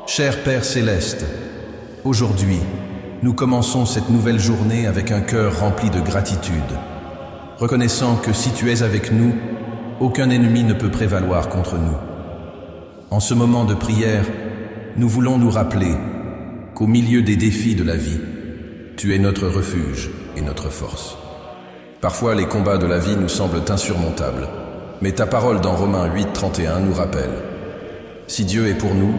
Cher Père Céleste, aujourd'hui, nous commençons cette nouvelle journée avec un cœur rempli de gratitude, reconnaissant que si tu es avec nous, aucun ennemi ne peut prévaloir contre nous. En ce moment de prière, nous voulons nous rappeler qu'au milieu des défis de la vie, tu es notre refuge et notre force. Parfois, les combats de la vie nous semblent insurmontables, mais ta parole dans Romains 8, 31 nous rappelle « Si Dieu est pour nous,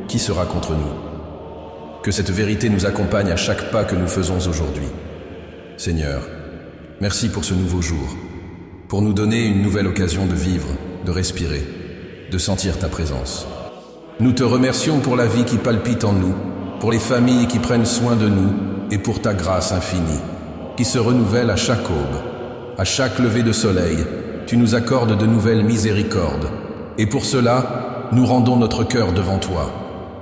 qui sera contre nous ?» Que cette vérité nous accompagne à chaque pas que nous faisons aujourd'hui. Seigneur, merci pour ce nouveau jour, pour nous donner une nouvelle occasion de vivre, de respirer, de sentir ta présence. Nous te remercions pour la vie qui palpite en nous, pour les familles qui prennent soin de nous et pour ta grâce infinie, qui se renouvelle à chaque aube. À chaque lever de soleil, tu nous accordes de nouvelles miséricordes. Et pour cela, nous rendons notre cœur devant toi.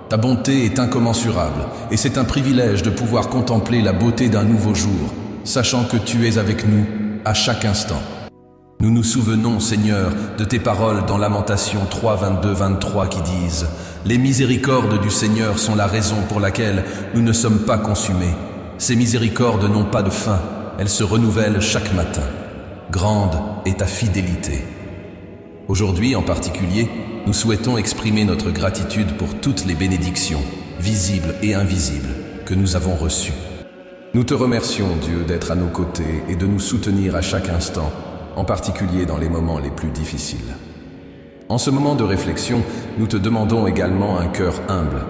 Ta bonté est incommensurable et c'est un privilège de pouvoir contempler la beauté d'un nouveau jour, sachant que tu es avec nous à chaque instant. Nous nous souvenons, Seigneur, de tes paroles dans Lamentations 3, 22, 23 qui disent « Les miséricordes du Seigneur sont la raison pour laquelle nous ne sommes pas consumés. Ces miséricordes n'ont pas de fin, elles se renouvellent chaque matin. Grande est ta fidélité. » Aujourd'hui en particulier, nous souhaitons exprimer notre gratitude pour toutes les bénédictions, visibles et invisibles, que nous avons reçues. Nous te remercions, Dieu, d'être à nos côtés et de nous soutenir à chaque instant, en particulier dans les moments les plus difficiles. En ce moment de réflexion, nous te demandons également un cœur humble,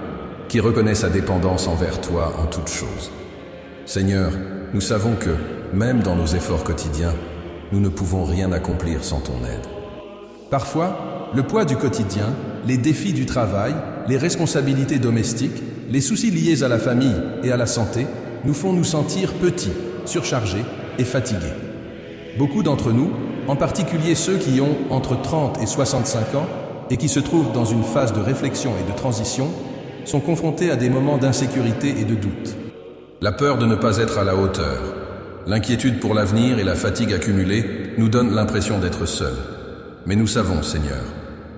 qui reconnaît sa dépendance envers toi en toutes choses. Seigneur, nous savons que, même dans nos efforts quotidiens, nous ne pouvons rien accomplir sans ton aide. Parfois, le poids du quotidien, les défis du travail, les responsabilités domestiques, les soucis liés à la famille et à la santé nous font nous sentir petits, surchargés et fatigués. Beaucoup d'entre nous, en particulier ceux qui ont entre 30 et 65 ans et qui se trouvent dans une phase de réflexion et de transition, sont confrontés à des moments d'insécurité et de doute. La peur de ne pas être à la hauteur, l'inquiétude pour l'avenir et la fatigue accumulée nous donnent l'impression d'être seuls. Mais nous savons, Seigneur,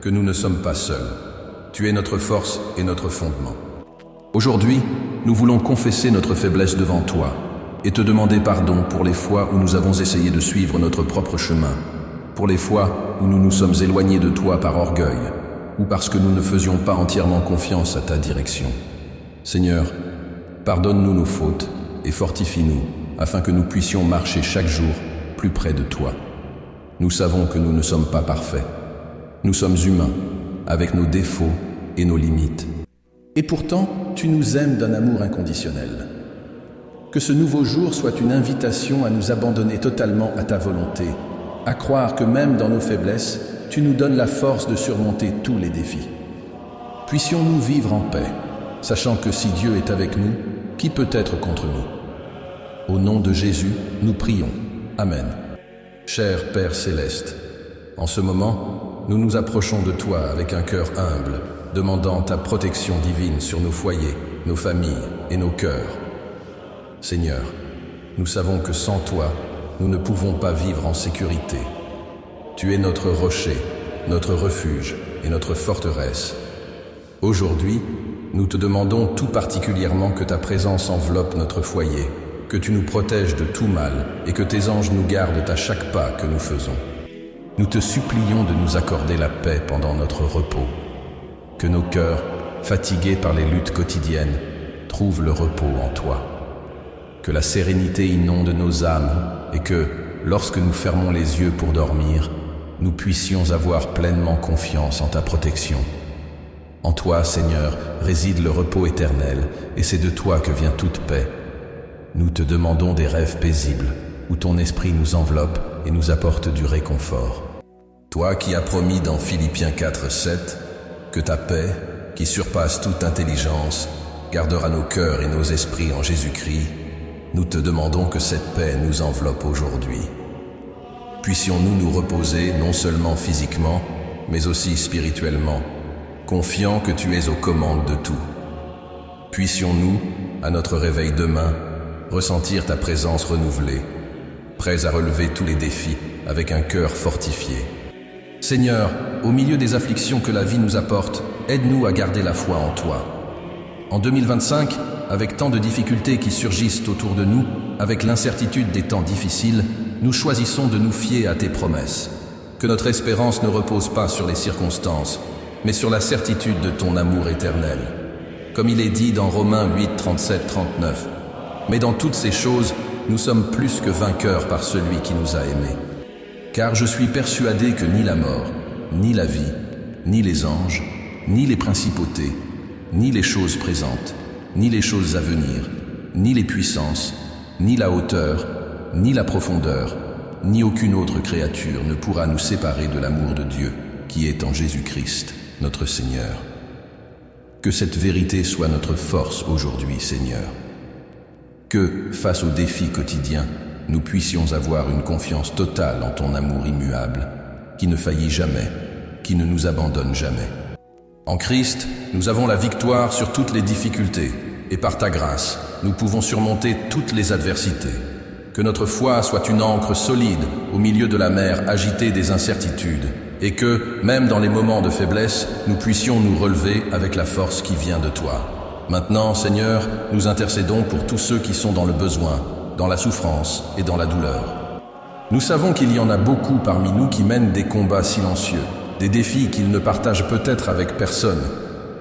que nous ne sommes pas seuls. Tu es notre force et notre fondement. Aujourd'hui, nous voulons confesser notre faiblesse devant toi et te demander pardon pour les fois où nous avons essayé de suivre notre propre chemin, pour les fois où nous nous sommes éloignés de toi par orgueil ou parce que nous ne faisions pas entièrement confiance à ta direction. Seigneur, pardonne-nous nos fautes et fortifie-nous afin que nous puissions marcher chaque jour plus près de toi. Nous savons que nous ne sommes pas parfaits. Nous sommes humains, avec nos défauts et nos limites. Et pourtant, tu nous aimes d'un amour inconditionnel. Que ce nouveau jour soit une invitation à nous abandonner totalement à ta volonté, à croire que même dans nos faiblesses, tu nous donnes la force de surmonter tous les défis. Puissions-nous vivre en paix, sachant que si Dieu est avec nous, qui peut être contre nous? Au nom de Jésus, nous prions. Amen. Cher Père Céleste, en ce moment, nous nous approchons de toi avec un cœur humble, demandant ta protection divine sur nos foyers, nos familles et nos cœurs. Seigneur, nous savons que sans toi, nous ne pouvons pas vivre en sécurité. Tu es notre rocher, notre refuge et notre forteresse. Aujourd'hui, nous te demandons tout particulièrement que ta présence enveloppe notre foyer, que tu nous protèges de tout mal et que tes anges nous gardent à chaque pas que nous faisons. Nous te supplions de nous accorder la paix pendant notre repos, que nos cœurs, fatigués par les luttes quotidiennes, trouvent le repos en toi, que la sérénité inonde nos âmes et que, lorsque nous fermons les yeux pour dormir, nous puissions avoir pleinement confiance en ta protection. En toi, Seigneur, réside le repos éternel et c'est de toi que vient toute paix. Nous te demandons des rêves paisibles, où ton esprit nous enveloppe et nous apporte du réconfort. Toi qui as promis dans Philippiens 4, 7, que ta paix, qui surpasse toute intelligence, gardera nos cœurs et nos esprits en Jésus-Christ, nous te demandons que cette paix nous enveloppe aujourd'hui. Puissions-nous nous reposer non seulement physiquement, mais aussi spirituellement, confiants que tu es aux commandes de tout. Puissions-nous, à notre réveil demain, ressentir ta présence renouvelée, prêts à relever tous les défis avec un cœur fortifié. Seigneur, au milieu des afflictions que la vie nous apporte, aide-nous à garder la foi en toi. En 2025, avec tant de difficultés qui surgissent autour de nous, avec l'incertitude des temps difficiles, nous choisissons de nous fier à tes promesses. Que notre espérance ne repose pas sur les circonstances, mais sur la certitude de ton amour éternel. Comme il est dit dans Romains 8, 37-39. Mais dans toutes ces choses, nous sommes plus que vainqueurs par celui qui nous a aimés. Car je suis persuadé que ni la mort, ni la vie, ni les anges, ni les principautés, ni les choses présentes, ni les choses à venir, ni les puissances, ni la hauteur, ni la profondeur, ni aucune autre créature ne pourra nous séparer de l'amour de Dieu qui est en Jésus-Christ, notre Seigneur. Que cette vérité soit notre force aujourd'hui, Seigneur. Que, face aux défis quotidiens, nous puissions avoir une confiance totale en ton amour immuable, qui ne faillit jamais, qui ne nous abandonne jamais. En Christ, nous avons la victoire sur toutes les difficultés, et par ta grâce, nous pouvons surmonter toutes les adversités. Que notre foi soit une ancre solide au milieu de la mer agitée des incertitudes, et que, même dans les moments de faiblesse, nous puissions nous relever avec la force qui vient de toi. Maintenant, Seigneur, nous intercédons pour tous ceux qui sont dans le besoin, dans la souffrance et dans la douleur. Nous savons qu'il y en a beaucoup parmi nous qui mènent des combats silencieux, des défis qu'ils ne partagent peut-être avec personne,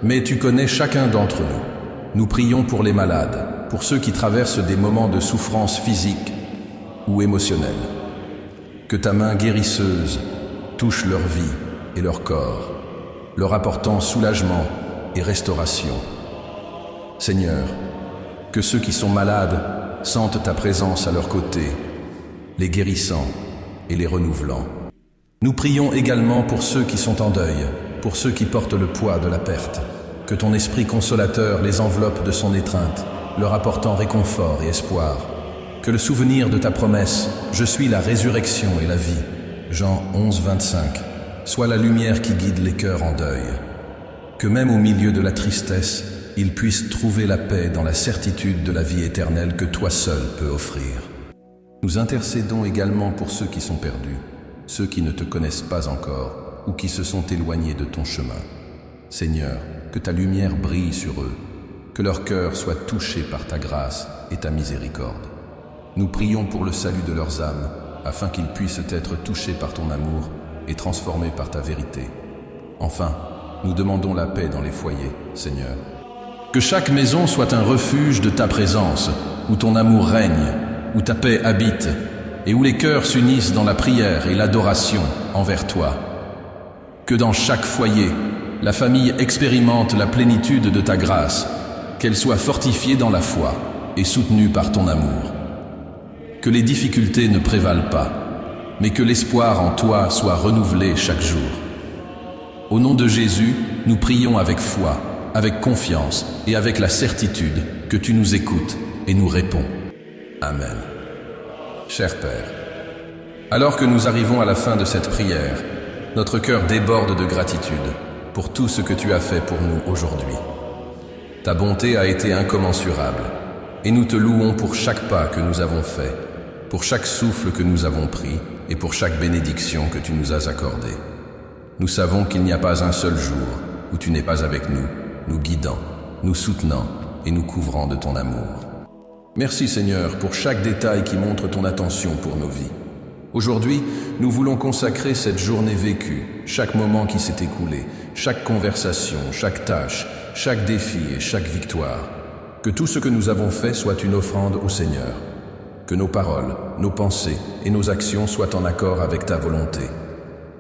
mais tu connais chacun d'entre nous. Nous prions pour les malades, pour ceux qui traversent des moments de souffrance physique ou émotionnelle. Que ta main guérisseuse touche leur vie et leur corps, leur apportant soulagement et restauration. Seigneur, que ceux qui sont malades sentent ta présence à leur côté, les guérissant et les renouvelant. Nous prions également pour ceux qui sont en deuil, pour ceux qui portent le poids de la perte. Que ton esprit consolateur les enveloppe de son étreinte, leur apportant réconfort et espoir. Que le souvenir de ta promesse, je suis la résurrection et la vie, Jean 11, 25, soit la lumière qui guide les cœurs en deuil. Que même au milieu de la tristesse, ils puissent trouver la paix dans la certitude de la vie éternelle que toi seul peux offrir. Nous intercédons également pour ceux qui sont perdus, ceux qui ne te connaissent pas encore ou qui se sont éloignés de ton chemin. Seigneur, que ta lumière brille sur eux, que leur cœur soit touché par ta grâce et ta miséricorde. Nous prions pour le salut de leurs âmes, afin qu'ils puissent être touchés par ton amour et transformés par ta vérité. Enfin, nous demandons la paix dans les foyers, Seigneur. Que chaque maison soit un refuge de ta présence, où ton amour règne, où ta paix habite, et où les cœurs s'unissent dans la prière et l'adoration envers toi. Que dans chaque foyer, la famille expérimente la plénitude de ta grâce, qu'elle soit fortifiée dans la foi et soutenue par ton amour. Que les difficultés ne prévalent pas, mais que l'espoir en toi soit renouvelé chaque jour. Au nom de Jésus, nous prions avec foi, avec confiance et avec la certitude que tu nous écoutes et nous réponds. Amen. Cher Père, alors que nous arrivons à la fin de cette prière, notre cœur déborde de gratitude pour tout ce que tu as fait pour nous aujourd'hui. Ta bonté a été incommensurable, et nous te louons pour chaque pas que nous avons fait, pour chaque souffle que nous avons pris, et pour chaque bénédiction que tu nous as accordée. Nous savons qu'il n'y a pas un seul jour où tu n'es pas avec nous, nous guidant, nous soutenant et nous couvrant de ton amour. Merci Seigneur pour chaque détail qui montre ton attention pour nos vies. Aujourd'hui, nous voulons consacrer cette journée vécue, chaque moment qui s'est écoulé, chaque conversation, chaque tâche, chaque défi et chaque victoire. Que tout ce que nous avons fait soit une offrande au Seigneur. Que nos paroles, nos pensées et nos actions soient en accord avec ta volonté.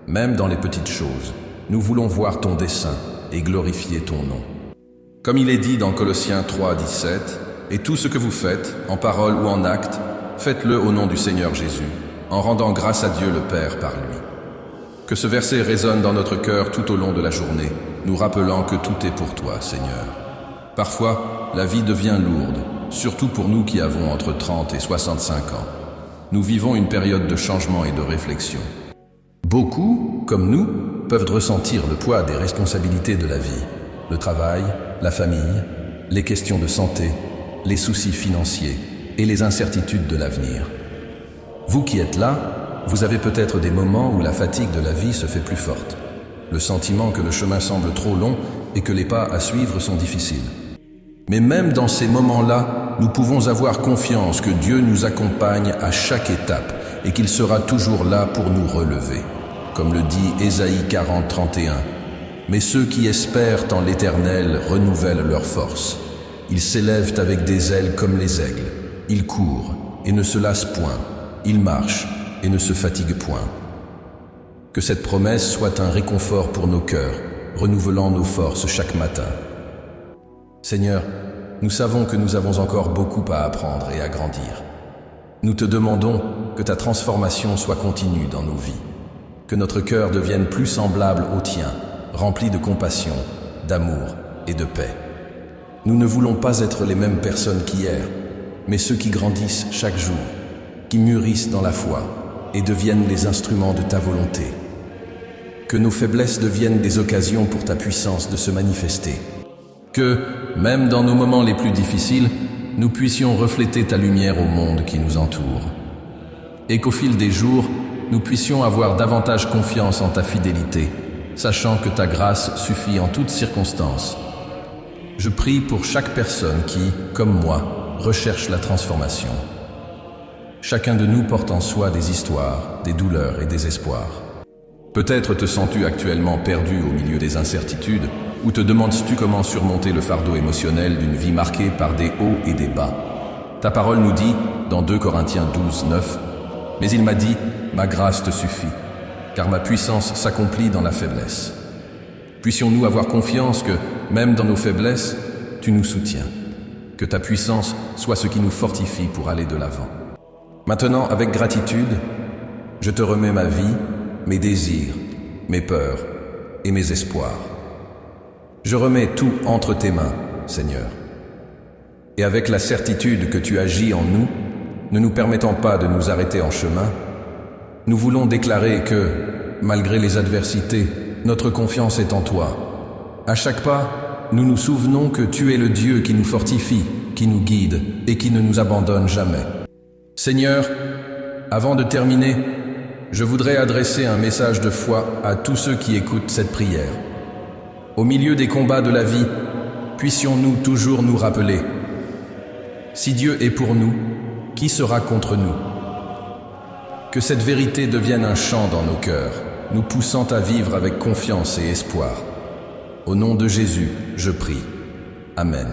Même dans les petites choses, nous voulons voir ton dessein et glorifier ton nom. Comme il est dit dans Colossiens 3, 17, « Et tout ce que vous faites, en parole ou en acte, faites-le au nom du Seigneur Jésus, en rendant grâce à Dieu le Père par lui. » Que ce verset résonne dans notre cœur tout au long de la journée, nous rappelant que tout est pour toi, Seigneur. Parfois, la vie devient lourde, surtout pour nous qui avons entre 30 et 65 ans. Nous vivons une période de changement et de réflexion. Beaucoup, comme nous, peuvent ressentir le poids des responsabilités de la vie, le travail, la famille, les questions de santé, les soucis financiers et les incertitudes de l'avenir. Vous qui êtes là, vous avez peut-être des moments où la fatigue de la vie se fait plus forte, le sentiment que le chemin semble trop long et que les pas à suivre sont difficiles. Mais même dans ces moments-là, nous pouvons avoir confiance que Dieu nous accompagne à chaque étape et qu'il sera toujours là pour nous relever. Comme le dit Ésaïe 40, 31. Mais ceux qui espèrent en l'Éternel renouvellent leur force. Ils s'élèvent avec des ailes comme les aigles. Ils courent et ne se lassent point. Ils marchent et ne se fatiguent point. Que cette promesse soit un réconfort pour nos cœurs, renouvelant nos forces chaque matin. Seigneur, nous savons que nous avons encore beaucoup à apprendre et à grandir. Nous te demandons que ta transformation soit continue dans nos vies, que notre cœur devienne plus semblable au tien, rempli de compassion, d'amour et de paix. Nous ne voulons pas être les mêmes personnes qu'hier, mais ceux qui grandissent chaque jour, qui mûrissent dans la foi et deviennent les instruments de ta volonté. Que nos faiblesses deviennent des occasions pour ta puissance de se manifester. Que, même dans nos moments les plus difficiles, nous puissions refléter ta lumière au monde qui nous entoure. Et qu'au fil des jours, nous puissions avoir davantage confiance en ta fidélité, sachant que ta grâce suffit en toutes circonstances. Je prie pour chaque personne qui, comme moi, recherche la transformation. Chacun de nous porte en soi des histoires, des douleurs et des espoirs. Peut-être te sens-tu actuellement perdu au milieu des incertitudes, ou te demandes-tu comment surmonter le fardeau émotionnel d'une vie marquée par des hauts et des bas. Ta parole nous dit, dans 2 Corinthiens 12, 9, « Mais il m'a dit, ma grâce te suffit, car ma puissance s'accomplit dans la faiblesse. » Puissions-nous avoir confiance que, même dans nos faiblesses, tu nous soutiens. Que ta puissance soit ce qui nous fortifie pour aller de l'avant. Maintenant, avec gratitude, je te remets ma vie, mes désirs, mes peurs et mes espoirs. Je remets tout entre tes mains, Seigneur. Et avec la certitude que tu agis en nous, ne nous permettant pas de nous arrêter en chemin, nous voulons déclarer que, malgré les adversités, notre confiance est en toi. À chaque pas, nous nous souvenons que tu es le Dieu qui nous fortifie, qui nous guide et qui ne nous abandonne jamais. Seigneur, avant de terminer, je voudrais adresser un message de foi à tous ceux qui écoutent cette prière. Au milieu des combats de la vie, puissions-nous toujours nous rappeler: si Dieu est pour nous, qui sera contre nous? Que cette vérité devienne un chant dans nos cœurs, nous poussant à vivre avec confiance et espoir. Au nom de Jésus, je prie. Amen.